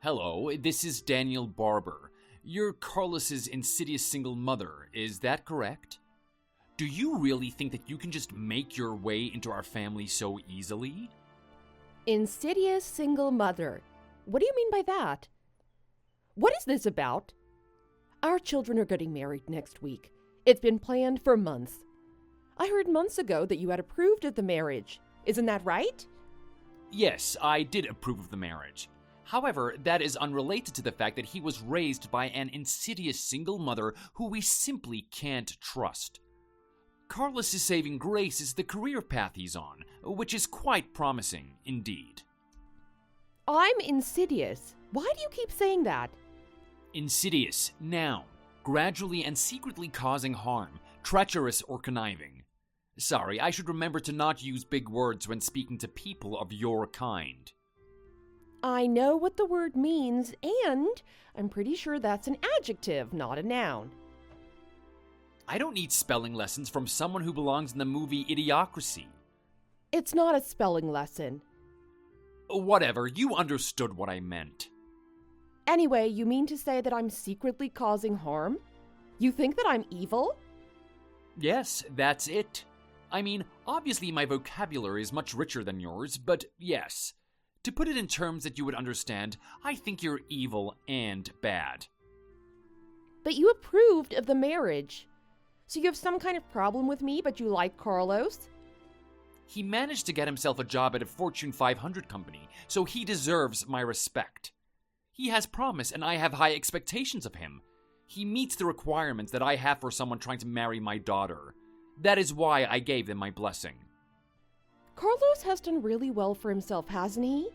Hello, this is Daniel Barber. You're Carlos's insidious single mother, is that correct? Do you really think that you can just make your way into our family so easily? Insidious single mother. What do you mean by that? What is this about? Our children are getting married next week. It's been planned for months. I heard months ago that you had approved of the marriage. Isn't that right? Yes, I did approve of the marriage. However, that is unrelated to the fact that he was raised by an insidious single mother who we simply can't trust. Carlos's saving grace is the career path he's on, which is quite promising indeed. I'm insidious. Why do you keep saying that? Insidious, noun, gradually and secretly causing harm, treacherous or conniving. Sorry, I should remember to not use big words when speaking to people of your kind. I know what the word means, and I'm pretty sure that's an adjective, not a noun. I don't need spelling lessons from someone who belongs in the movie Idiocracy. It's not a spelling lesson. Whatever, you understood what I meant. Anyway, you mean to say that I'm secretly causing harm? You think that I'm evil? Yes, that's it. I mean, obviously my vocabulary is much richer than yours, but yes. To put it in terms that you would understand, I think you're evil and bad. But you approved of the marriage. So you have some kind of problem with me, but you like Carlos? He managed to get himself a job at a Fortune 500 company, so he deserves my respect. He has promise, and I have high expectations of him. He meets the requirements that I have for someone trying to marry my daughter. That is why I gave them my blessing. Carlos has done really well for himself, hasn't he?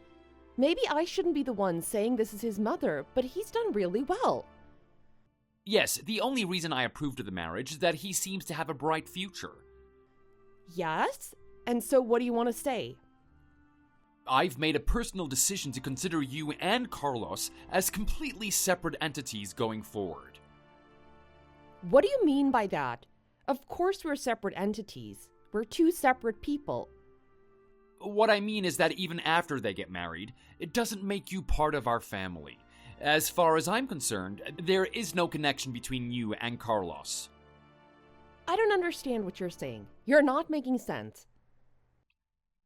Maybe I shouldn't be the one saying this is his mother, but he's done really well. Yes, the only reason I approved of the marriage is that he seems to have a bright future. Yes? And so what do you want to say? I've made a personal decision to consider you and Carlos as completely separate entities going forward. What do you mean by that? Of course we're separate entities. We're two separate people. What I mean is that even after they get married, it doesn't make you part of our family. As far as I'm concerned, there is no connection between you and Carlos. I don't understand what you're saying. You're not making sense.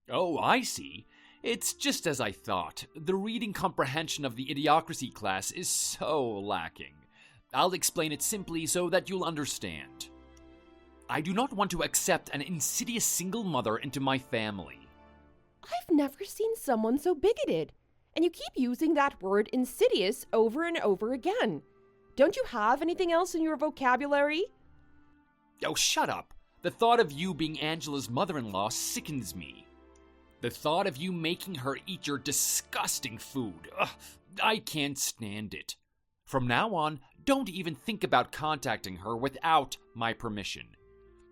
Oh, I see. It's just as I thought. The reading comprehension of the Idiocracy class is so lacking. I'll explain it simply so that you'll understand. I do not want to accept an insidious single mother into my family. I've never seen someone so bigoted. And you keep using that word insidious over and over again. Don't you have anything else in your vocabulary? Oh, shut up. The thought of you being Angela's mother-in-law sickens me. The thought of you making her eat your disgusting food. Ugh, I can't stand it. From now on, don't even think about contacting her without my permission.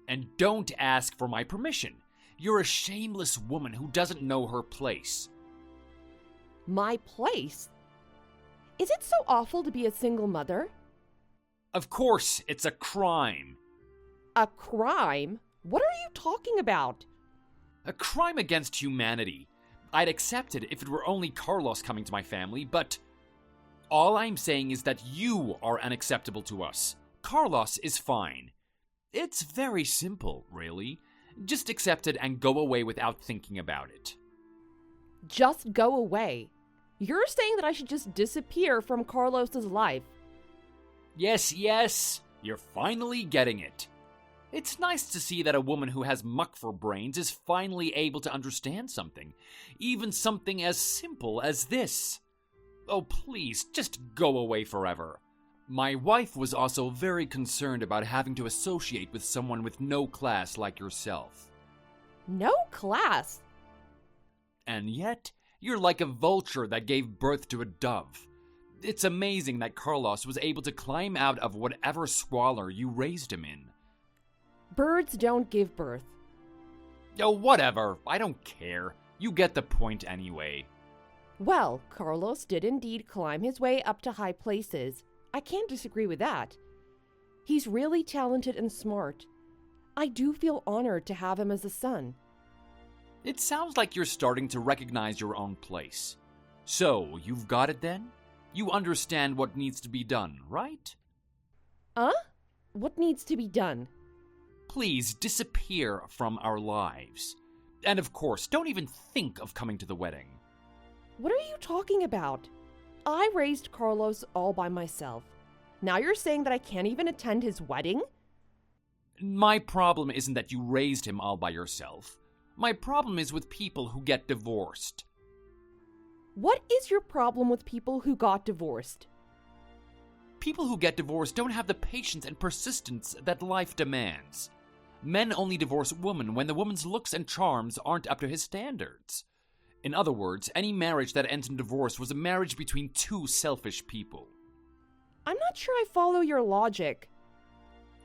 And don't ask for my permission. You're a shameless woman who doesn't know her place. My place? Is it so awful to be a single mother? Of course, it's a crime. A crime? What are you talking about? A crime against humanity. I'd accept it if it were only Carlos coming to my family, but all I'm saying is that you are unacceptable to us. Carlos is fine. It's very simple, really. Just accept it and go away without thinking about it. Just go away. You're saying that I should just disappear from Carlos's life. Yes, you're finally getting it. It's nice to see that a woman who has muck for brains is finally able to understand something. Even something as simple as this. Oh, please, just go away forever. My wife was also very concerned about having to associate with someone with no class like yourself. No class? And yet, you're like a vulture that gave birth to a dove. It's amazing that Carlos was able to climb out of whatever squalor you raised him in. Birds don't give birth. Oh, whatever. I don't care. You get the point anyway. Well, Carlos did indeed climb his way up to high places. I can't disagree with that. He's really talented and smart. I do feel honored to have him as a son. It sounds like you're starting to recognize your own place. So, you've got it then? You understand what needs to be done, right? What needs to be done? Please disappear from our lives. And of course, don't even think of coming to the wedding. What are you talking about? I raised Carlos all by myself. Now you're saying that I can't even attend his wedding? My problem isn't that you raised him all by yourself. My problem is with people who get divorced. What is your problem with people who got divorced? People who get divorced don't have the patience and persistence that life demands. Men only divorce women when the woman's looks and charms aren't up to his standards. In other words, any marriage that ends in divorce was a marriage between two selfish people. I'm not sure I follow your logic.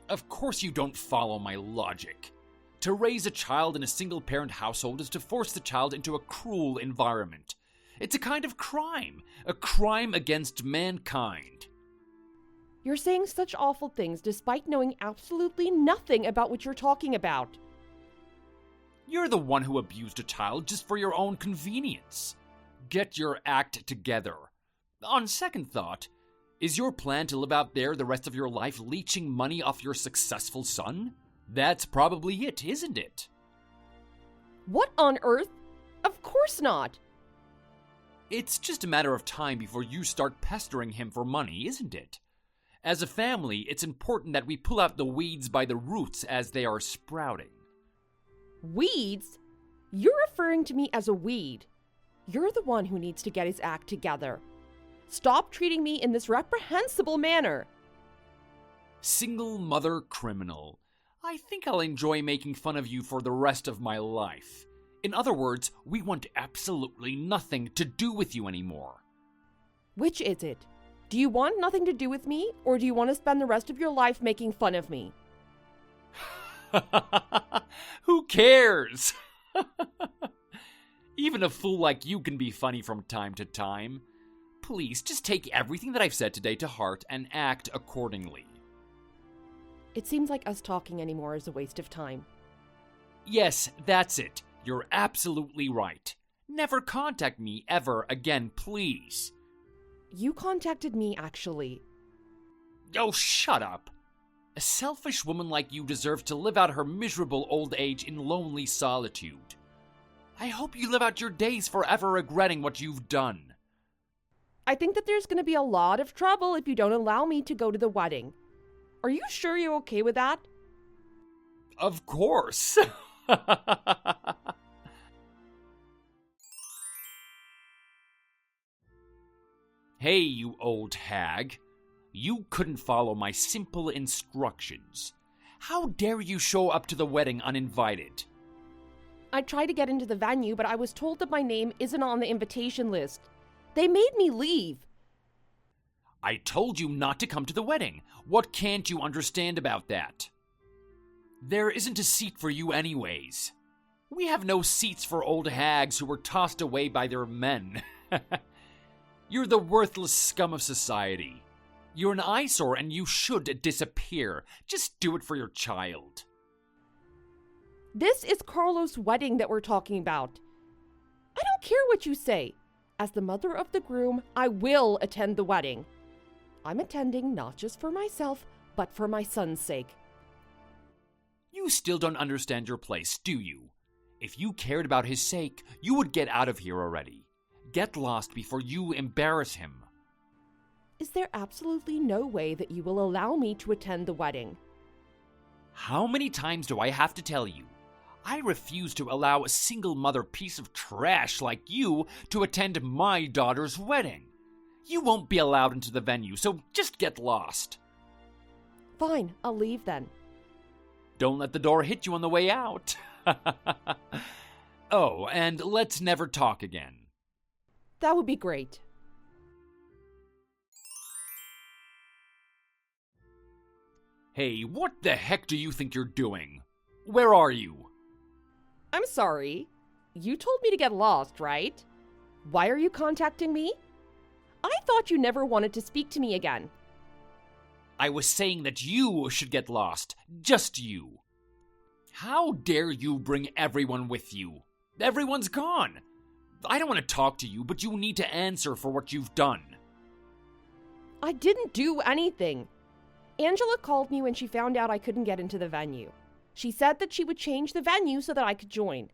Of course you don't follow my logic. To raise a child in a single-parent household is to force the child into a cruel environment. It's a kind of crime, a crime against mankind. You're saying such awful things despite knowing absolutely nothing about what you're talking about. You're the one who abused a child just for your own convenience. Get your act together. On second thought, is your plan to live out there the rest of your life leeching money off your successful son? That's probably it, isn't it? What on earth? Of course not. It's just a matter of time before you start pestering him for money, isn't it? As a family, it's important that we pull out the weeds by the roots as they are sprouting. Weeds? You're referring to me as a weed. You're the one who needs to get his act together. Stop treating me in this reprehensible manner. Single mother criminal. I think I'll enjoy making fun of you for the rest of my life. In other words, we want absolutely nothing to do with you anymore. Which is it? Do you want nothing to do with me, or do you want to spend the rest of your life making fun of me? Who cares? Even a fool like you can be funny from time to time. Please, just take everything that I've said today to heart and act accordingly. It seems like us talking anymore is a waste of time. Yes, that's it. You're absolutely right. Never contact me ever again, please. You contacted me, actually. Oh, shut up. A selfish woman like you deserves to live out her miserable old age in lonely solitude. I hope you live out your days forever regretting what you've done. I think that there's going to be a lot of trouble if you don't allow me to go to the wedding. Are you sure you're okay with that? Of course. Hey, you old hag. You couldn't follow my simple instructions. How dare you show up to the wedding uninvited? I tried to get into the venue, but I was told that my name isn't on the invitation list. They made me leave. I told you not to come to the wedding. What can't you understand about that? There isn't a seat for you anyways. We have no seats for old hags who were tossed away by their men. You're the worthless scum of society. You're an eyesore and you should disappear. Just do it for your child. This is Carlos' wedding that we're talking about. I don't care what you say. As the mother of the groom, I will attend the wedding. I'm attending not just for myself, but for my son's sake. You still don't understand your place, do you? If you cared about his sake, you would get out of here already. Get lost before you embarrass him. Is there absolutely no way that you will allow me to attend the wedding? How many times do I have to tell you? I refuse to allow a single mother piece of trash like you to attend my daughter's wedding. You won't be allowed into the venue, so just get lost. Fine, I'll leave then. Don't let the door hit you on the way out. Oh, and let's never talk again. That would be great. Hey, what the heck do you think you're doing? Where are you? I'm sorry. You told me to get lost, right? Why are you contacting me? I thought you never wanted to speak to me again. I was saying that you should get lost. Just you. How dare you bring everyone with you? Everyone's gone. I don't want to talk to you, but you need to answer for what you've done. I didn't do anything. Angela called me when she found out I couldn't get into the venue. She said that she would change the venue so that I could join.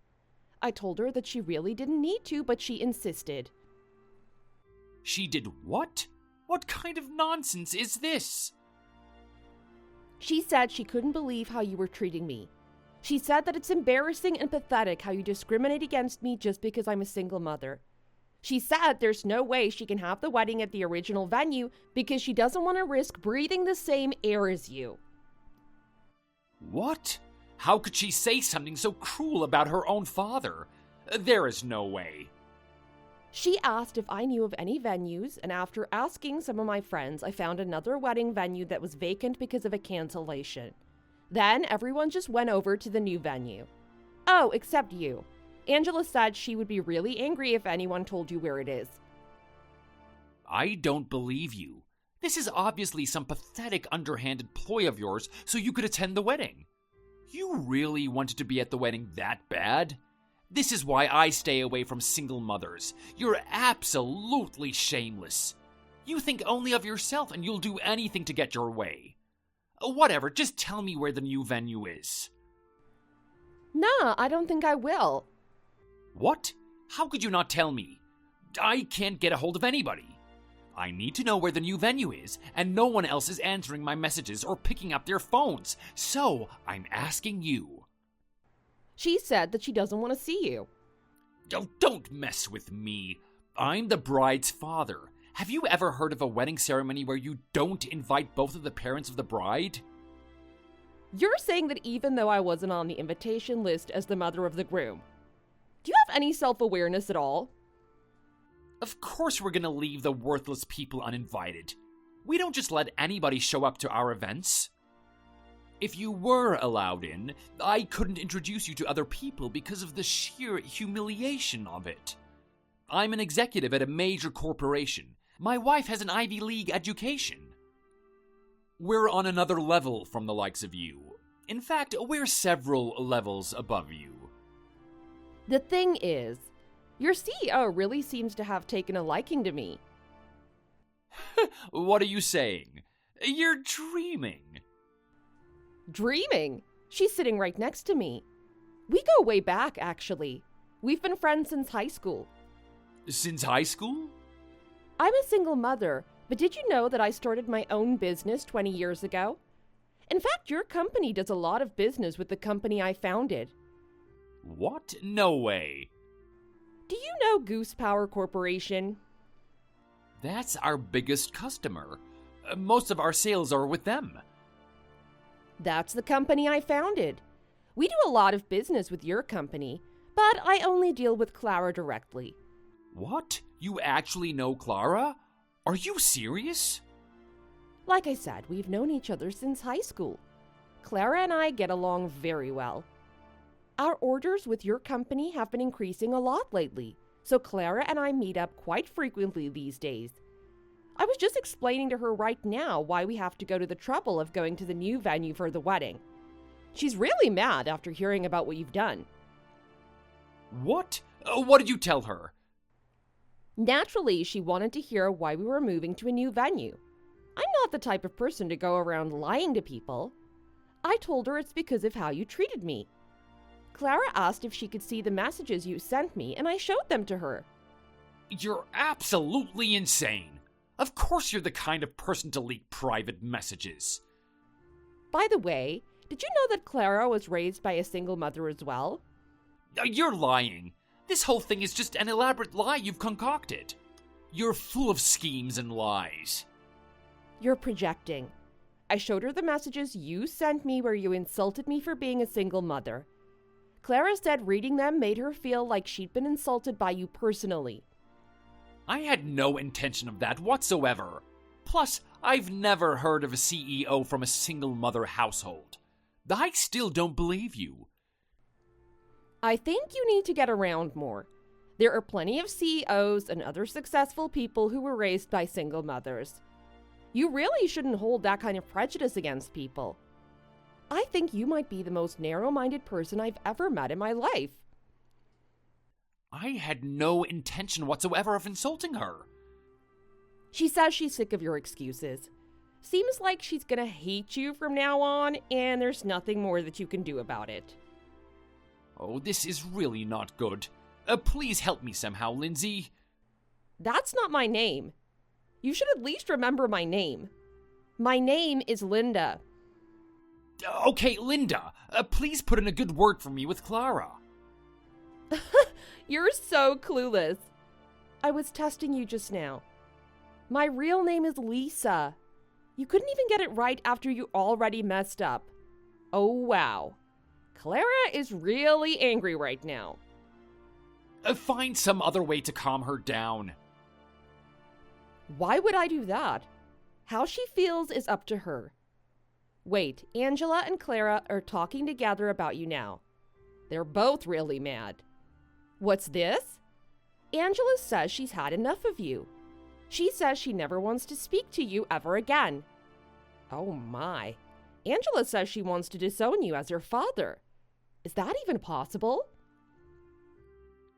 I told her that she really didn't need to, but she insisted. She did what? What kind of nonsense is this? She said she couldn't believe how you were treating me. She said that it's embarrassing and pathetic how you discriminate against me just because I'm a single mother. She said there's no way she can have the wedding at the original venue because she doesn't want to risk breathing the same air as you. What? How could she say something so cruel about her own father? There is no way. She asked if I knew of any venues, and after asking some of my friends, I found another wedding venue that was vacant because of a cancellation. Then everyone just went over to the new venue. Oh, except you. Angela said she would be really angry if anyone told you where it is. I don't believe you. This is obviously some pathetic underhanded ploy of yours so you could attend the wedding. You really wanted to be at the wedding that bad? This is why I stay away from single mothers. You're absolutely shameless. You think only of yourself and you'll do anything to get your way. Whatever, just tell me where the new venue is. Nah, I don't think I will. What? How could you not tell me? I can't get a hold of anybody. I need to know where the new venue is, and no one else is answering my messages or picking up their phones, so I'm asking you. She said that she doesn't want to see you. Oh, don't mess with me. I'm the bride's father. Have you ever heard of a wedding ceremony where you don't invite both of the parents of the bride? You're saying that even though I wasn't on the invitation list as the mother of the groom, do you have any self-awareness at all? Of course we're gonna leave the worthless people uninvited. We don't just let anybody show up to our events. If you were allowed in, I couldn't introduce you to other people because of the sheer humiliation of it. I'm an executive at a major corporation. My wife has an Ivy League education. We're on another level from the likes of you. In fact, we're several levels above you. The thing is, your CEO really seems to have taken a liking to me. What are you saying? You're dreaming. Dreaming? She's sitting right next to me. We go way back, actually. We've been friends since high school. Since high school? I'm a single mother, but did you know that I started my own business 20 years ago? In fact, your company does a lot of business with the company I founded. What? No way. Do you know Goose Power Corporation? That's our biggest customer. Most of our sales are with them. That's the company I founded. We do a lot of business with your company, but I only deal with Clara directly. What? You actually know Clara? Are you serious? Like I said, we've known each other since high school. Clara and I get along very well. Our orders with your company have been increasing a lot lately, so Clara and I meet up quite frequently these days. I was just explaining to her right now why we have to go to the trouble of going to the new venue for the wedding. She's really mad after hearing about what you've done. What? What did you tell her? Naturally, she wanted to hear why we were moving to a new venue. I'm not the type of person to go around lying to people. I told her it's because of how you treated me. Clara asked if she could see the messages you sent me, and I showed them to her. You're absolutely insane. Of course you're the kind of person to leak private messages. By the way, did you know that Clara was raised by a single mother as well? You're lying. This whole thing is just an elaborate lie you've concocted. You're full of schemes and lies. You're projecting. I showed her the messages you sent me where you insulted me for being a single mother. Clara said reading them made her feel like she'd been insulted by you personally. I had no intention of that whatsoever. Plus, I've never heard of a CEO from a single mother household. I still don't believe you. I think you need to get around more. There are plenty of CEOs and other successful people who were raised by single mothers. You really shouldn't hold that kind of prejudice against people. I think you might be the most narrow-minded person I've ever met in my life. I had no intention whatsoever of insulting her. She says she's sick of your excuses. Seems like she's gonna hate you from now on, and there's nothing more that you can do about it. Oh, this is really not good. Please help me somehow, Lindsay. That's not my name. You should at least remember my name. My name is Linda. Okay, Linda, please put in a good word for me with Clara. You're so clueless. I was testing you just now. My real name is Lisa. You couldn't even get it right after you already messed up. Oh, wow. Clara is really angry right now. Find some other way to calm her down. Why would I do that? How she feels is up to her. Wait, Angela and Clara are talking together about you now. They're both really mad. What's this? Angela says she's had enough of you. She says she never wants to speak to you ever again. Oh my. Angela says she wants to disown you as her father. Is that even possible?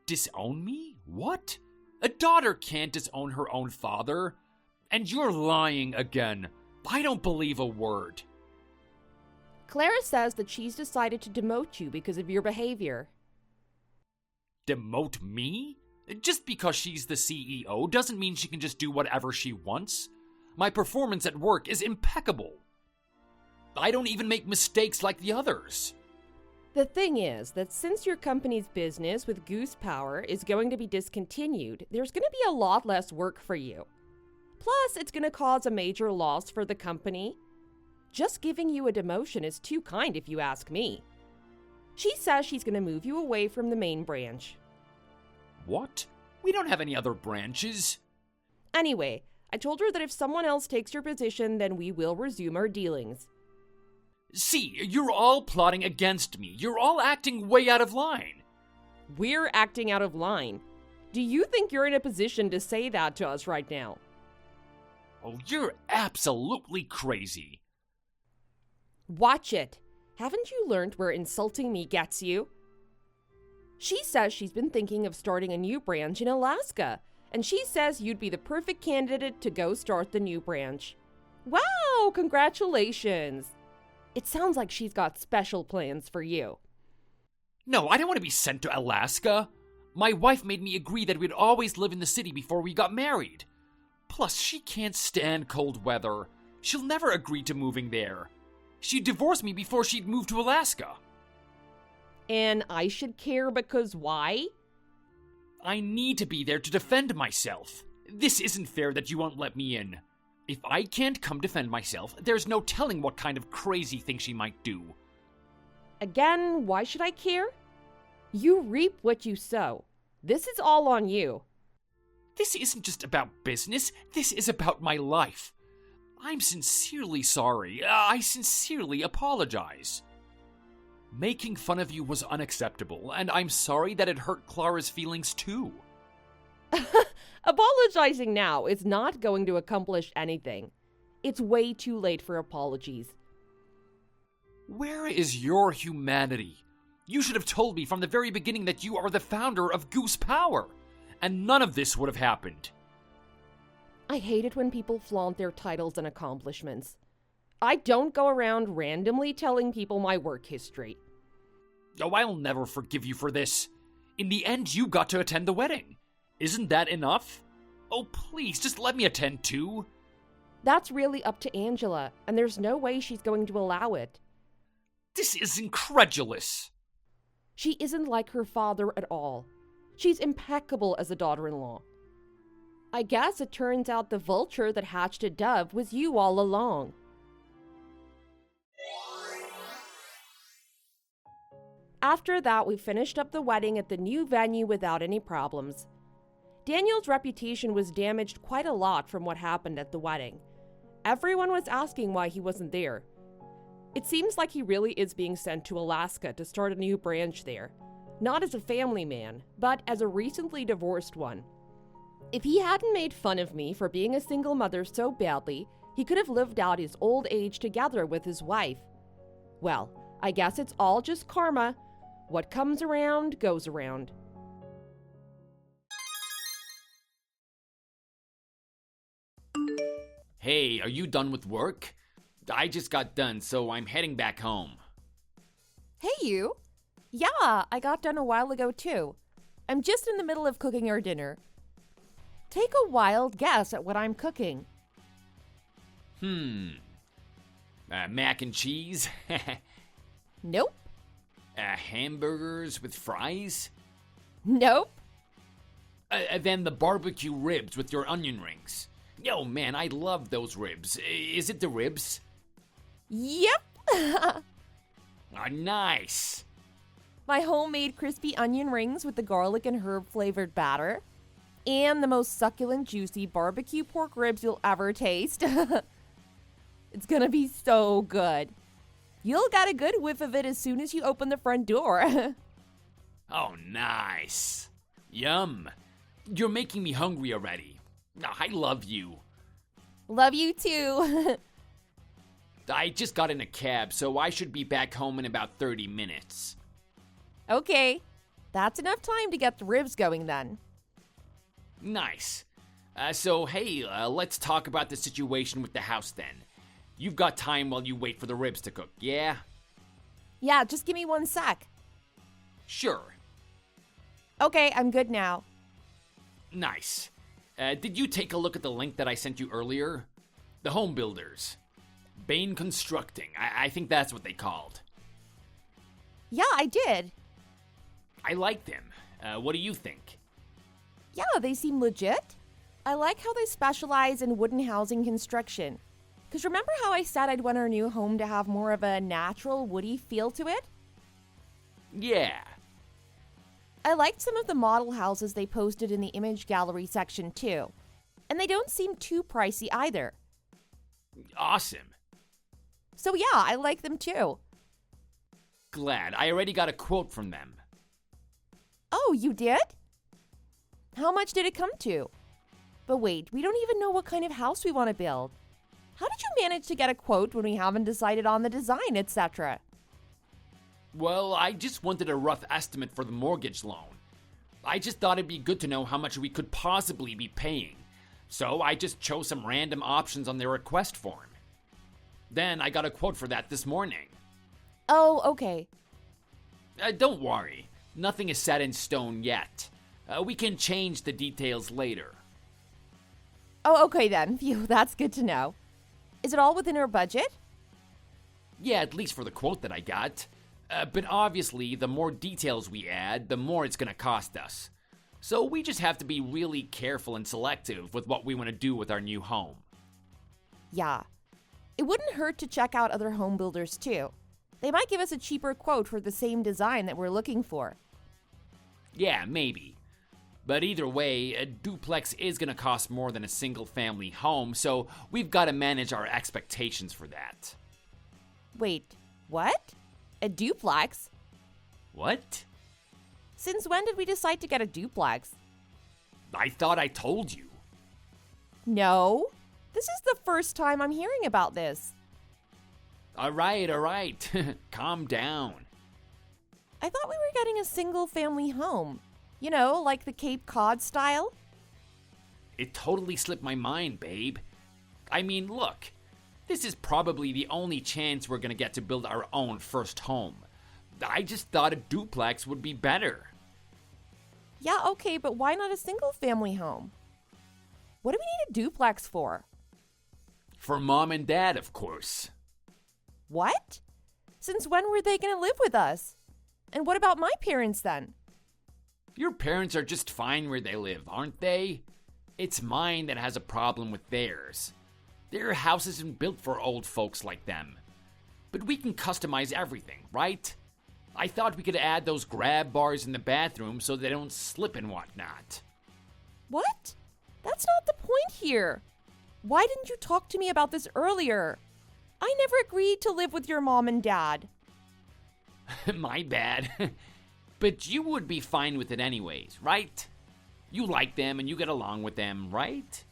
Disown me? What? A daughter can't disown her own father. And you're lying again. I don't believe a word. Clara says that she's decided to demote you because of your behavior. Demote me? Just because she's the CEO doesn't mean she can just do whatever she wants. My performance at work is impeccable. I don't even make mistakes like the others. The thing is that since your company's business with Goose Power is going to be discontinued, there's going to be a lot less work for you. Plus, it's going to cause a major loss for the company. Just giving you a demotion is too kind if you ask me. She says she's going to move you away from the main branch. What? We don't have any other branches. Anyway, I told her that if someone else takes your position, then we will resume our dealings. See, you're all plotting against me. You're all acting way out of line. We're acting out of line. Do you think you're in a position to say that to us right now? Oh, you're absolutely crazy. Watch it. Haven't you learned where insulting me gets you? She says she's been thinking of starting a new branch in Alaska, and she says you'd be the perfect candidate to go start the new branch. Wow, congratulations. It sounds like she's got special plans for you. No, I don't want to be sent to Alaska. My wife made me agree that we'd always live in the city before we got married. Plus, she can't stand cold weather. She'll never agree to moving there. She'd divorce me before she'd move to Alaska. And I should care because why? I need to be there to defend myself. This isn't fair that you won't let me in. If I can't come defend myself, there's no telling what kind of crazy thing she might do. Again, why should I care? You reap what you sow. This is all on you. This isn't just about business. This is about my life. I'm sincerely sorry. I sincerely apologize. Making fun of you was unacceptable, and I'm sorry that it hurt Clara's feelings too. Apologizing now is not going to accomplish anything. It's way too late for apologies. Where is your humanity? You should have told me from the very beginning that you are the founder of Goose Power, and none of this would have happened. I hate it when people flaunt their titles and accomplishments. I don't go around randomly telling people my work history. Oh, I'll never forgive you for this. In the end, you got to attend the wedding. Isn't that enough? Oh, please, just let me attend too. That's really up to Angela, and there's no way she's going to allow it. This is incredulous. She isn't like her father at all. She's impeccable as a daughter-in-law. I guess it turns out the vulture that hatched a dove was you all along. After that, we finished up the wedding at the new venue without any problems. Daniel's reputation was damaged quite a lot from what happened at the wedding. Everyone was asking why he wasn't there. It seems like he really is being sent to Alaska to start a new branch there. Not as a family man, but as a recently divorced one. If he hadn't made fun of me for being a single mother so badly, he could have lived out his old age together with his wife. Well, I guess it's all just karma. What comes around goes around. Hey, are you done with work? I just got done, so I'm heading back home. Hey, you. Yeah, I got done a while ago, too. I'm just in the middle of cooking our dinner. Take a wild guess at what I'm cooking. Mac and cheese? Nope. Hamburgers with fries? Nope. Then the barbecue ribs with your onion rings. Yo, man, I love those ribs. Is it the ribs? Yep. Nice. My homemade crispy onion rings with the garlic and herb flavored batter. And the most succulent, juicy barbecue pork ribs you'll ever taste. It's gonna be so good. You'll get a good whiff of it as soon as you open the front door. Oh, nice. Yum. You're making me hungry already. I love you. Love you too. I just got in a cab, so I should be back home in about 30 minutes. Okay, that's enough time to get the ribs going then. Nice. Hey, let's talk about the situation with the house then. You've got time while you wait for the ribs to cook, yeah? Yeah, just give me 1 sec. Sure. Okay, I'm good now. Nice. Did you take a look at the link that I sent you earlier? The home builders. Bain Constructing. I think that's what they called. Yeah, I did. I like them. What do you think? Yeah, they seem legit. I like how they specialize in wooden housing construction. Because remember how I said I'd want our new home to have more of a natural, woody feel to it? Yeah. I liked some of the model houses they posted in the image gallery section too. And they don't seem too pricey either. Awesome. So yeah, I like them too. Glad. I already got a quote from them. Oh, you did? How much did it come to? But wait, we don't even know what kind of house we want to build. How did you manage to get a quote when we haven't decided on the design, etc.? Well, I just wanted a rough estimate for the mortgage loan. I just thought it'd be good to know how much we could possibly be paying. So I just chose some random options on their request form. Then I got a quote for that this morning. Oh, okay. Don't worry. Nothing is set in stone yet. We can change the details later. Oh, okay then. Phew, that's good to know. Is it all within our budget? Yeah, at least for the quote that I got. But obviously, the more details we add, the more it's going to cost us. So we just have to be really careful and selective with what we want to do with our new home. Yeah. It wouldn't hurt to check out other home builders too. They might give us a cheaper quote for the same design that we're looking for. Yeah, maybe. But either way, a duplex is going to cost more than a single-family home, so we've got to manage our expectations for that. Wait, what? A duplex? What? Since when did we decide to get a duplex? I thought I told you. No. This is the first time I'm hearing about this. All right. Calm down. I thought we were getting a single-family home. You know, like the Cape Cod style? It totally slipped my mind, babe. I mean, look. This is probably the only chance we're gonna get to build our own first home. I just thought a duplex would be better. Yeah, okay, but why not a single-family home? What do we need a duplex for? For mom and dad, of course. What? Since when were they gonna live with us? And what about my parents then? Your parents are just fine where they live, aren't they? It's mine that has a problem with theirs. Their house isn't built for old folks like them. But we can customize everything, right? I thought we could add those grab bars in the bathroom so they don't slip and whatnot. What? That's not the point here. Why didn't you talk to me about this earlier? I never agreed to live with your mom and dad. My bad. But you would be fine with it anyways, right? You like them and you get along with them, right?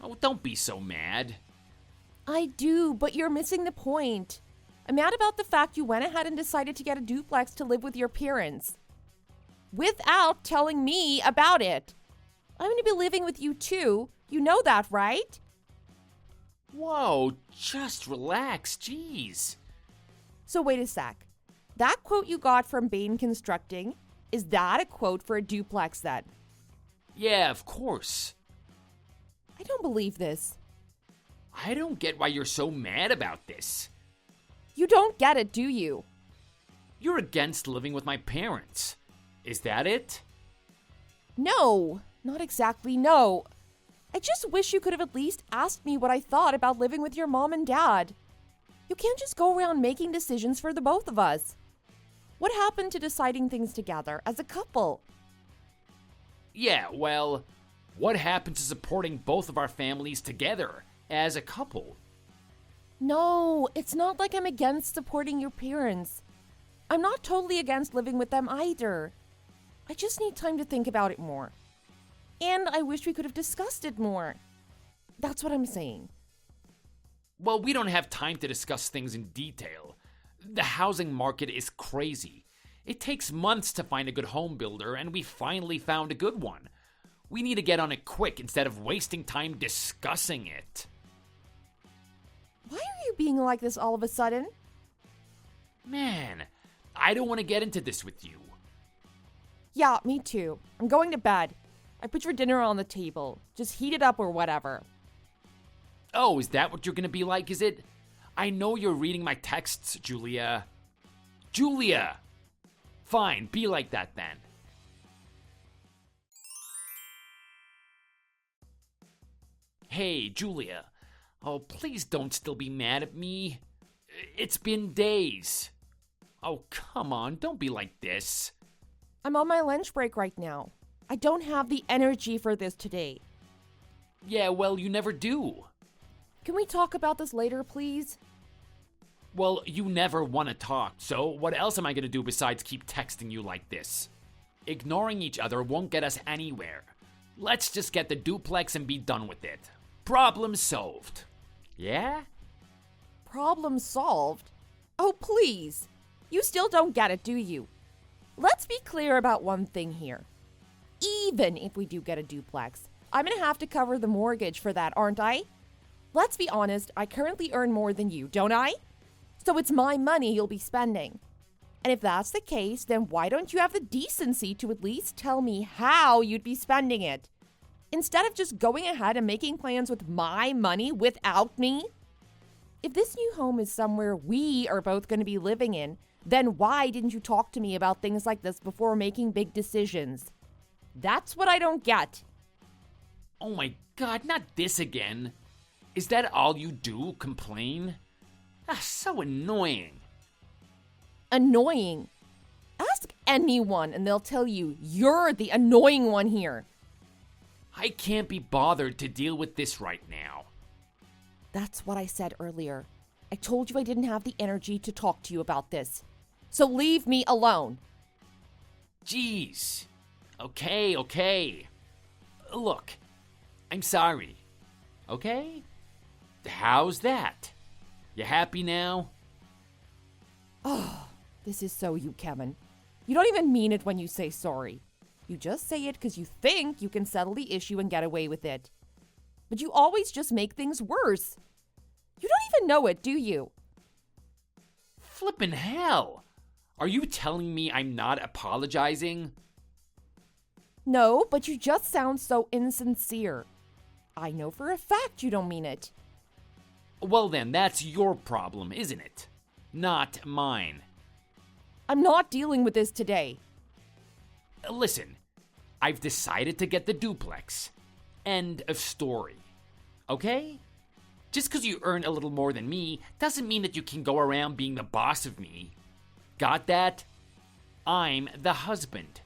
Oh, don't be so mad. I do, but you're missing the point. I'm mad about the fact you went ahead and decided to get a duplex to live with your parents. Without telling me about it. I'm going to be living with you too. You know that, right? Whoa, just relax, jeez. So wait a sec. That quote you got from Bain Constructing, is that a quote for a duplex then? Yeah, of course. I don't believe this. I don't get why you're so mad about this. You don't get it, do you? You're against living with my parents. Is that it? No, not exactly, no. I just wish you could have at least asked me what I thought about living with your mom and dad. You can't just go around making decisions for the both of us. What happened to deciding things together as a couple? Yeah, well, what happened to supporting both of our families together as a couple? No, it's not like I'm against supporting your parents. I'm not totally against living with them either. I just need time to think about it more. And I wish we could have discussed it more. That's what I'm saying. Well, we don't have time to discuss things in detail. The housing market is crazy. It takes months to find a good home builder, and we finally found a good one. We need to get on it quick instead of wasting time discussing it. Why are you being like this all of a sudden? Man, I don't want to get into this with you. Yeah, me too. I'm going to bed. I put your dinner on the table. Just heat it up or whatever. Oh, is that what you're gonna be like, is it? I know you're reading my texts, Julia. Julia! Fine, be like that then. Hey, Julia. Oh, please don't still be mad at me. It's been days. Oh, come on, don't be like this. I'm on my lunch break right now. I don't have the energy for this today. Yeah, well, you never do. Can we talk about this later, please? Well, you never want to talk, so what else am I going to do besides keep texting you like this? Ignoring each other won't get us anywhere. Let's just get the duplex and be done with it. Problem solved. Yeah? Problem solved? Oh, please. You still don't get it, do you? Let's be clear about one thing here. Even if we do get a duplex, I'm going to have to cover the mortgage for that, aren't I? Let's be honest, I currently earn more than you, don't I? So it's my money you'll be spending. And if that's the case, then why don't you have the decency to at least tell me how you'd be spending it? Instead of just going ahead and making plans with my money without me? If this new home is somewhere we are both going to be living in, then why didn't you talk to me about things like this before making big decisions? That's what I don't get. Oh my god, not this again. Is that all you do, complain? Ah, so annoying. Annoying? Ask anyone and they'll tell you you're the annoying one here. I can't be bothered to deal with this right now. That's what I said earlier. I told you I didn't have the energy to talk to you about this. So leave me alone. Jeez. Okay. Look, I'm sorry. Okay? How's that? You happy now? Oh, this is so you, Kevin. You don't even mean it when you say sorry. You just say it because you think you can settle the issue and get away with it. But you always just make things worse. You don't even know it, do you? Flippin' hell. Are you telling me I'm not apologizing? No, but you just sound so insincere. I know for a fact you don't mean it. Well then, that's your problem, isn't it? Not mine. I'm not dealing with this today. Listen, I've decided to get the duplex. End of story. Okay? Just because you earn a little more than me doesn't mean that you can go around being the boss of me. Got that? I'm the husband.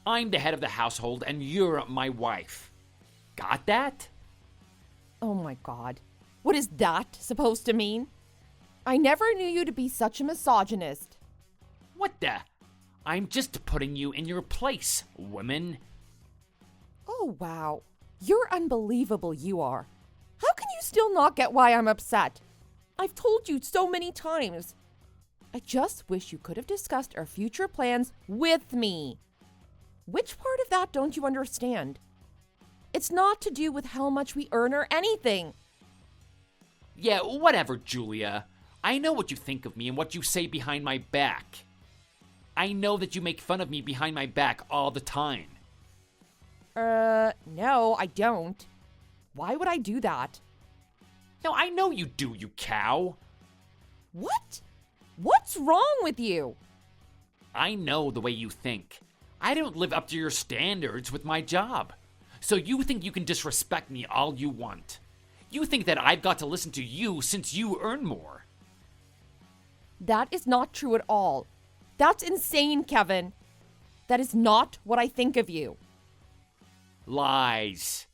I'm the head of the household and you're my wife. Got that? Oh my God. What is that supposed to mean? I never knew you to be such a misogynist. What the? I'm just putting you in your place, woman. Oh, wow. You're unbelievable, you are. How can you still not get why I'm upset? I've told you so many times. I just wish you could have discussed our future plans with me. Which part of that don't you understand? It's not to do with how much we earn or anything. Yeah, whatever, Julia. I know what you think of me and what you say behind my back. I know that you make fun of me behind my back all the time. No, I don't. Why would I do that? No, I know you do, you cow. What? What's wrong with you? I know the way you think. I don't live up to your standards with my job. So you think you can disrespect me all you want. You think that I've got to listen to you since you earn more. That is not true at all. That's insane, Kevin. That is not what I think of you. Lies.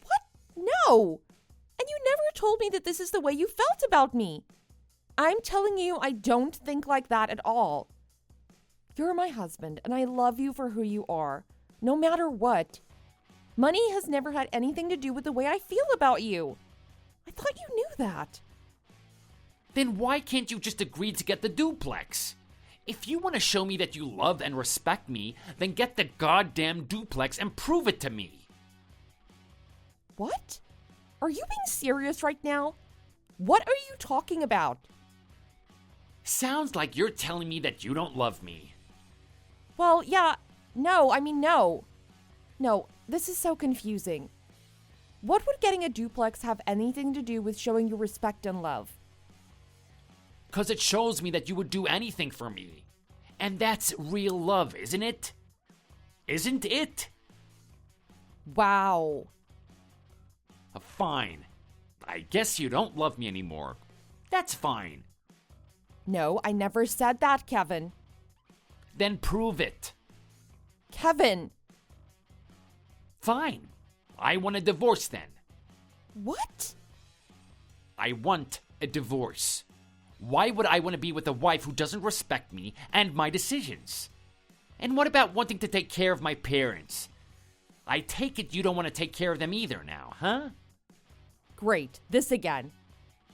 What? No. And you never told me that this is the way you felt about me. I'm telling you, I don't think like that at all. You're my husband, and I love you for who you are, no matter what. Money has never had anything to do with the way I feel about you. I thought you knew that. Then why can't you just agree to get the duplex? If you want to show me that you love and respect me, then get the goddamn duplex and prove it to me. What? Are you being serious right now? What are you talking about? Sounds like you're telling me that you don't love me. Well, yeah, no. No, this is so confusing. What would getting a duplex have anything to do with showing you respect and love? 'Cause it shows me that you would do anything for me. And that's real love, isn't it? Isn't it? Wow. Fine. I guess you don't love me anymore. That's fine. No, I never said that, Kevin. Then prove it. Kevin! Fine. I want a divorce then. What? I want a divorce. Why would I want to be with a wife who doesn't respect me and my decisions? And what about wanting to take care of my parents? I take it you don't want to take care of them either now, huh? Great, this again.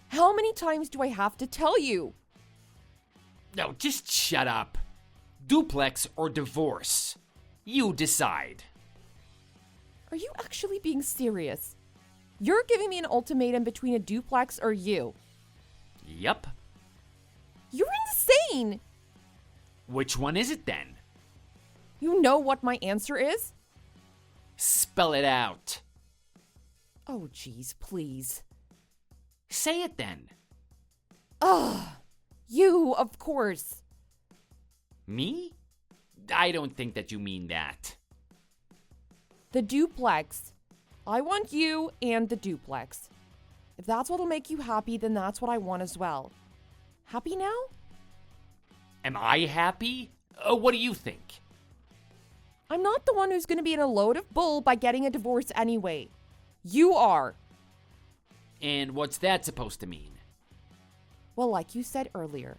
How many times do I have to tell you? No, just shut up. Duplex or divorce. You decide. Are you actually being serious? You're giving me an ultimatum between a duplex or you. Yep. You're insane! Which one is it then? You know what my answer is? Spell it out. Oh, geez, please. Say it then. Ugh. You, of course. Me? I don't think that you mean that. The duplex. I want you and the duplex. If that's what'll make you happy, then that's what I want as well. Happy now? Am I happy? What do you think? I'm not the one who's going to be in a load of bull by getting a divorce anyway. You are. And what's that supposed to mean? Well, like you said earlier,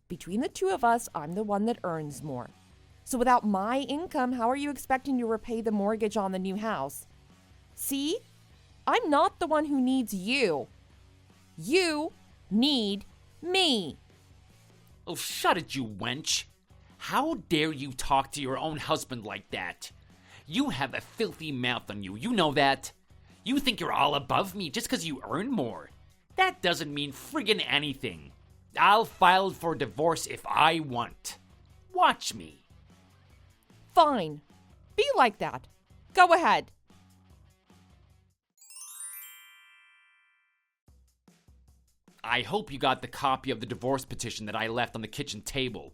between the two of us, I'm the one that earns more. So without my income, how are you expecting to repay the mortgage on the new house? See? I'm not the one who needs you. You need me. Oh, shut it, you wench. How dare you talk to your own husband like that? You have a filthy mouth on you, you know that? You think you're all above me just because you earn more. That doesn't mean friggin' anything. I'll file for divorce if I want. Watch me. Fine. Be like that. Go ahead. I hope you got the copy of the divorce petition that I left on the kitchen table.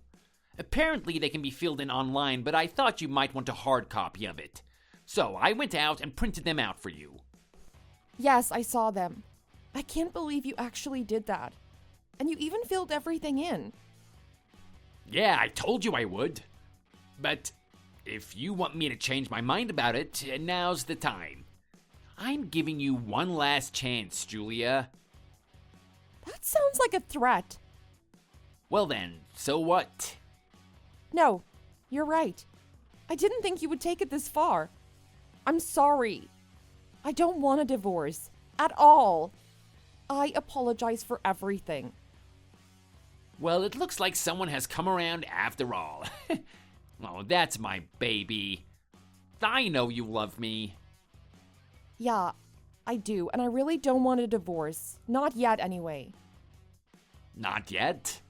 Apparently they can be filled in online, but I thought you might want a hard copy of it. So I went out and printed them out for you. Yes, I saw them. I can't believe you actually did that. And you even filled everything in. Yeah, I told you I would. But if you want me to change my mind about it, now's the time. I'm giving you one last chance, Julia. That sounds like a threat. Well then, so what? No, you're right. I didn't think you would take it this far. I'm sorry. I don't want a divorce. At all. I apologize for everything. Well, it looks like someone has come around after all. Oh, that's my baby. I know you love me. Yeah, I do, and I really don't want a divorce. Not yet, anyway. Not yet?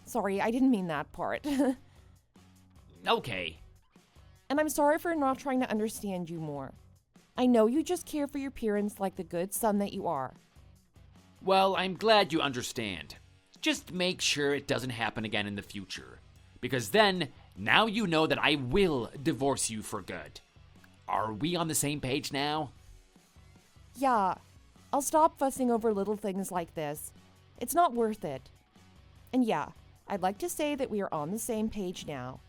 Sorry, I didn't mean that part. Okay. And I'm sorry for not trying to understand you more. I know you just care for your parents like the good son that you are. Well, I'm glad you understand. Just make sure it doesn't happen again in the future. Because then, now you know that I will divorce you for good. Are we on the same page now? Yeah, I'll stop fussing over little things like this. It's not worth it. And yeah, I'd like to say that we are on the same page now.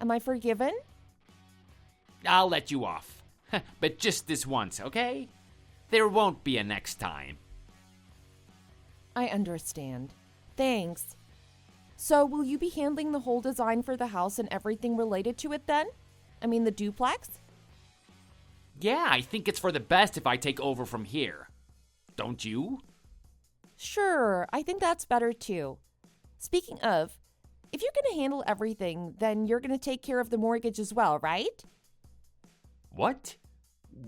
Am I forgiven? I'll let you off. But just this once, okay? There won't be a next time. I understand. Thanks. So, will you be handling the whole design for the house and everything related to it then? I mean, the duplex? Yeah, I think it's for the best if I take over from here. Don't you? Sure, I think that's better too. Speaking of, if you're going to handle everything, then you're going to take care of the mortgage as well, right? What?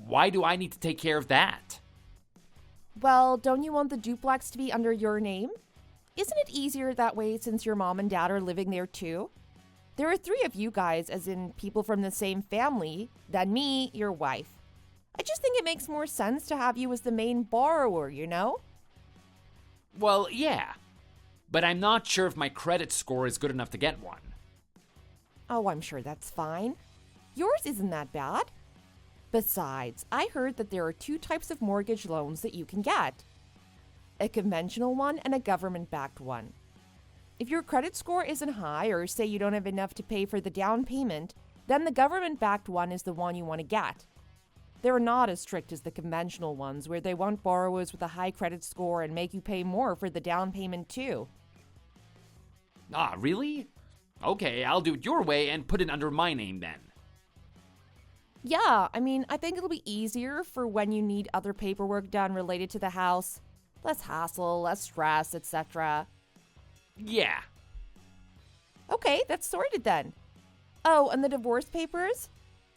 Why do I need to take care of that? Well, don't you want the duplex to be under your name? Isn't it easier that way since your mom and dad are living there too? There are 3 of you guys, as in people from the same family, then me, your wife. I just think it makes more sense to have you as the main borrower, you know? Well, yeah. But I'm not sure if my credit score is good enough to get one. Oh, I'm sure that's fine. Yours isn't that bad. Besides, I heard that there are 2 types of mortgage loans that you can get. A conventional one and a government-backed one. If your credit score isn't high or say you don't have enough to pay for the down payment, then the government-backed one is the one you want to get. They're not as strict as the conventional ones where they want borrowers with a high credit score and make you pay more for the down payment too. Ah, really? Okay, I'll do it your way and put it under my name then. Yeah, I mean, I think it'll be easier for when you need other paperwork done related to the house. Less hassle, less stress, etc. Yeah. Okay, that's sorted then. Oh, and the divorce papers?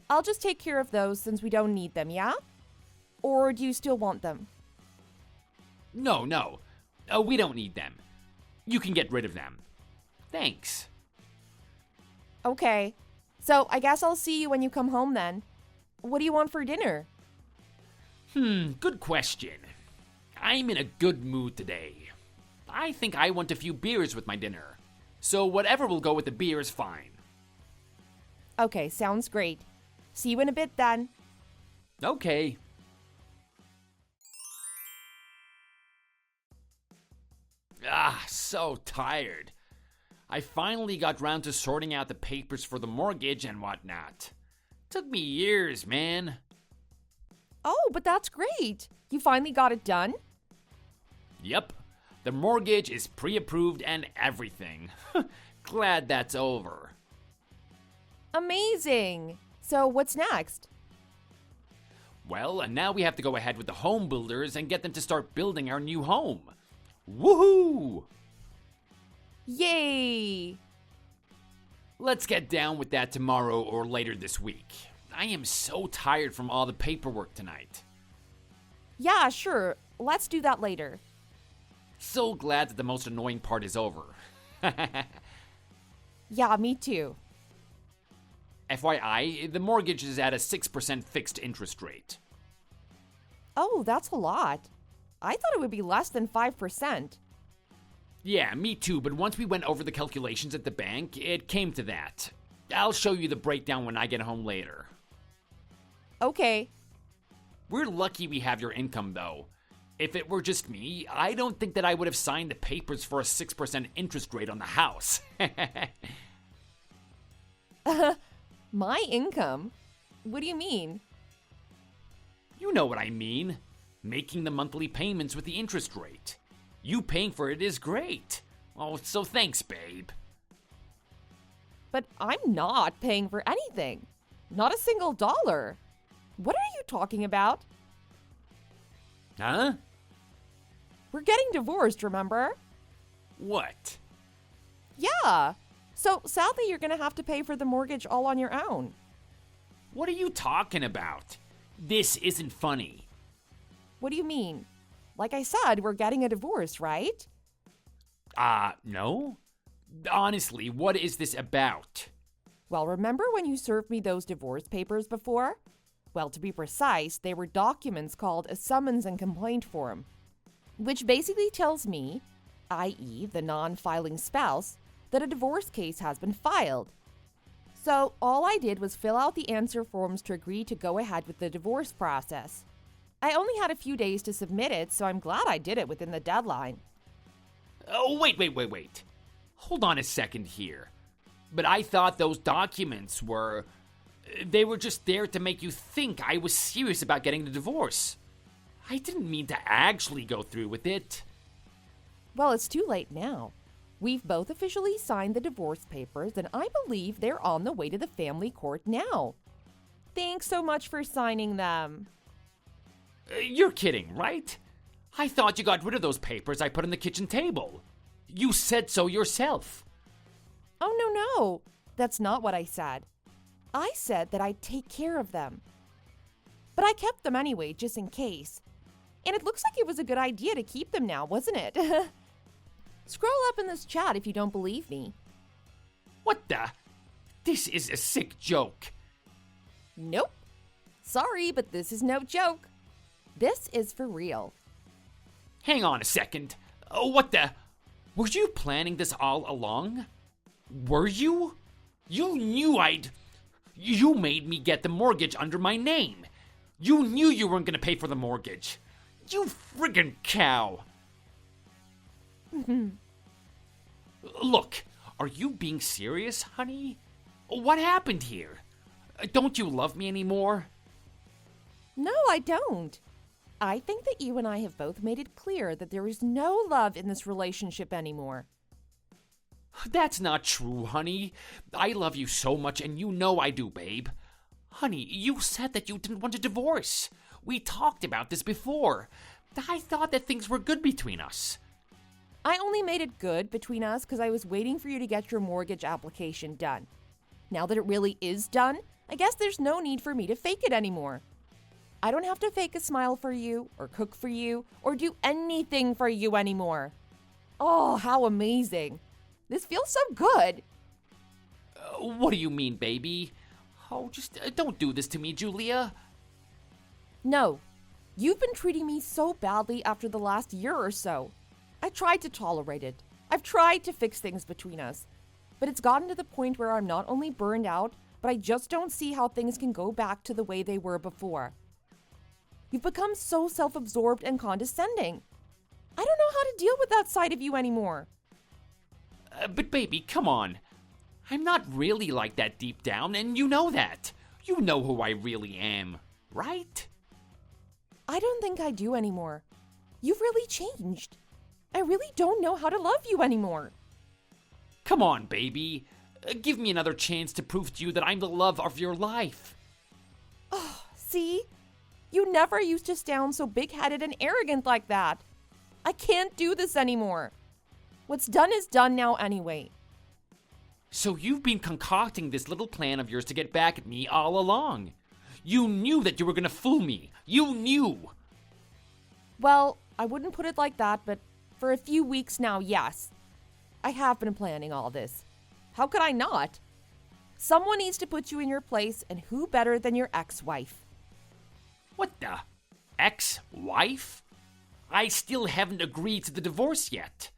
I'll just take care of those since we don't need them, yeah? Or do you still want them? No. We don't need them. You can get rid of them. Thanks. Okay. So I guess I'll see you when you come home then. What do you want for dinner? Good question. I'm in a good mood today. I think I want a few beers with my dinner. So whatever will go with the beer is fine. Okay, sounds great. See you in a bit then. Okay. So tired. I finally got round to sorting out the papers for the mortgage and whatnot. Took me years, man. Oh, but that's great. You finally got it done? Yep. The mortgage is pre-approved and everything. Glad that's over. Amazing. So what's next? Well, and now we have to go ahead with the home builders and get them to start building our new home. Woohoo! Yay! Let's get down with that tomorrow or later this week. I am so tired from all the paperwork tonight. Yeah, sure. Let's do that later. So glad that the most annoying part is over. Yeah, me too. FYI, the mortgage is at a 6% fixed interest rate. Oh, that's a lot. I thought it would be less than 5%. Yeah, me too, but once we went over the calculations at the bank, it came to that. I'll show you the breakdown when I get home later. Okay. We're lucky we have your income, though. If it were just me, I don't think that I would have signed the papers for a 6% interest rate on the house. My income? What do you mean? You know what I mean. Making the monthly payments with the interest rate. You paying for it is great. Oh, so thanks, babe. But I'm not paying for anything. Not a single dollar. What are you talking about? Huh? We're getting divorced, remember? What? Yeah. So sadly, you're going to have to pay for the mortgage all on your own. What are you talking about? This isn't funny. What do you mean? Like I said, we're getting a divorce, right? No? Honestly, what is this about? Well, remember when you served me those divorce papers before? Well, to be precise, they were documents called a summons and complaint form, which basically tells me, i.e. the non-filing spouse, that a divorce case has been filed. So all I did was fill out the answer forms to agree to go ahead with the divorce process. I only had a few days to submit it, so I'm glad I did it within the deadline. Oh, wait. Hold on a second here. But I thought those documents they were just there to make you think I was serious about getting the divorce. I didn't mean to actually go through with it. Well, it's too late now. We've both officially signed the divorce papers, and I believe they're on the way to the family court now. Thanks so much for signing them. You're kidding, right? I thought you got rid of those papers I put on the kitchen table. You said so yourself. Oh, no. That's not what I said. I said that I'd take care of them. But I kept them anyway, just in case. And it looks like it was a good idea to keep them now, wasn't it? Scroll up in this chat if you don't believe me. What the? This is a sick joke. Nope. Sorry, but this is no joke. This is for real. Hang on a second. What the? Were you planning this all along? Were you? You knew You made me get the mortgage under my name. You knew you weren't gonna pay for the mortgage. You friggin' cow. Look, are you being serious, honey? What happened here? Don't you love me anymore? No, I don't. I think that you and I have both made it clear that there is no love in this relationship anymore. That's not true, honey. I love you so much, and you know I do, babe. Honey, you said that you didn't want a divorce. We talked about this before. I thought that things were good between us. I only made it good between us because I was waiting for you to get your mortgage application done. Now that it really is done, I guess there's no need for me to fake it anymore. I don't have to fake a smile for you, or cook for you, or do anything for you anymore. Oh, how amazing. This feels so good. What do you mean, baby? Oh, just don't do this to me, Julia. No, you've been treating me so badly after the last year or so. I tried to tolerate it. I've tried to fix things between us. But it's gotten to the point where I'm not only burned out, but I just don't see how things can go back to the way they were before. You've become so self-absorbed and condescending. I don't know how to deal with that side of you anymore. But baby, come on. I'm not really like that deep down, and you know that. You know who I really am, right? I don't think I do anymore. You've really changed. I really don't know how to love you anymore. Come on, baby. Give me another chance to prove to you that I'm the love of your life. Oh, see? You never used to sound so big-headed and arrogant like that. I can't do this anymore. What's done is done now anyway. So you've been concocting this little plan of yours to get back at me all along. You knew that you were gonna fool me. You knew. Well, I wouldn't put it like that, but for a few weeks now, yes. I have been planning all this. How could I not? Someone needs to put you in your place, and who better than your ex-wife? What the? Ex-wife? I still haven't agreed to the divorce yet.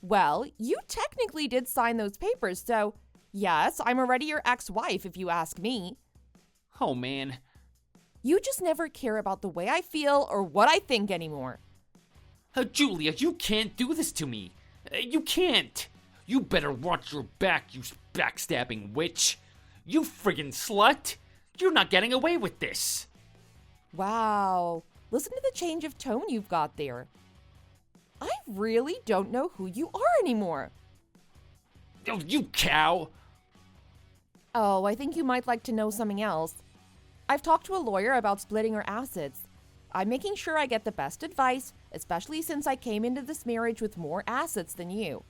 Well, you technically did sign those papers, so yes, I'm already your ex-wife if you ask me. Oh, man. You just never care about the way I feel or what I think anymore. Julia, you can't do this to me. You can't. You better watch your back, you backstabbing witch. You friggin' slut. You're not getting away with this. Wow. Listen to the change of tone you've got there. I really don't know who you are anymore. Oh, you cow. Oh, I think you might like to know something else. I've talked to a lawyer about splitting our assets. I'm making sure I get the best advice, especially since I came into this marriage with more assets than you.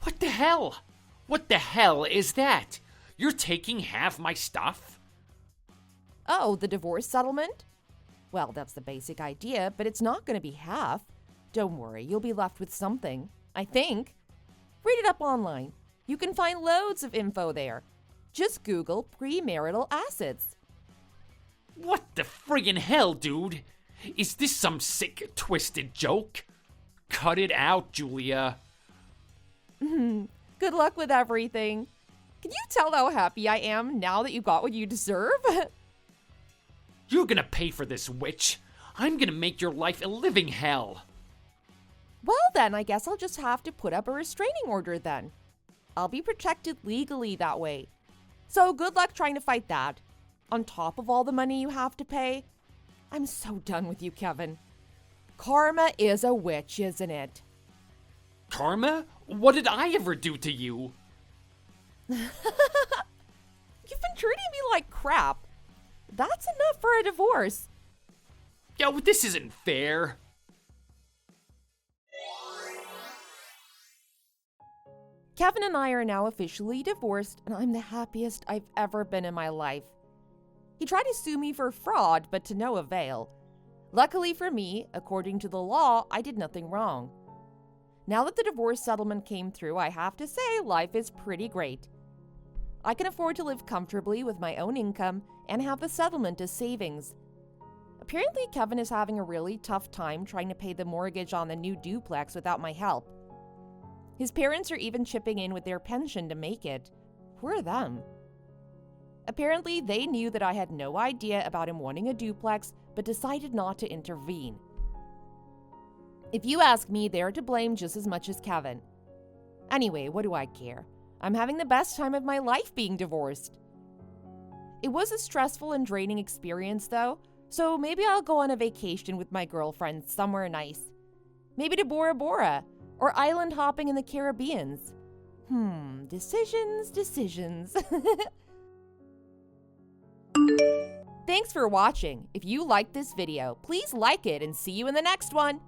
What the hell? What the hell is that? You're taking half my stuff? Oh, the divorce settlement? Well, that's the basic idea, but it's not going to be half. Don't worry, you'll be left with something, I think. Read it up online. You can find loads of info there. Just Google premarital assets. What the friggin' hell, dude? Is this some sick, twisted joke? Cut it out, Julia. Good luck with everything. Can you tell how happy I am now that you got what you deserve? You're gonna pay for this, witch. I'm gonna make your life a living hell. Well then, I guess I'll just have to put up a restraining order then. I'll be protected legally that way. So good luck trying to fight that. On top of all the money you have to pay. I'm so done with you, Kevin. Karma is a witch, isn't it? Karma? What did I ever do to you? You've been treating me like crap. That's enough for a divorce. Yo, this isn't fair. Kevin and I are now officially divorced, and I'm the happiest I've ever been in my life. He tried to sue me for fraud, but to no avail. Luckily for me, according to the law, I did nothing wrong. Now that the divorce settlement came through, I have to say life is pretty great. I can afford to live comfortably with my own income and have the settlement as savings. Apparently, Kevin is having a really tough time trying to pay the mortgage on the new duplex without my help. His parents are even chipping in with their pension to make it. Poor them. Apparently, they knew that I had no idea about him wanting a duplex, but decided not to intervene. If you ask me, they're to blame just as much as Kevin. Anyway, what do I care? I'm having the best time of my life being divorced. It was a stressful and draining experience, though, so maybe I'll go on a vacation with my girlfriend somewhere nice. Maybe to Bora Bora, or island hopping in the Caribbean. Decisions. Thanks for watching. If you liked this video, please like it and see you in the next one.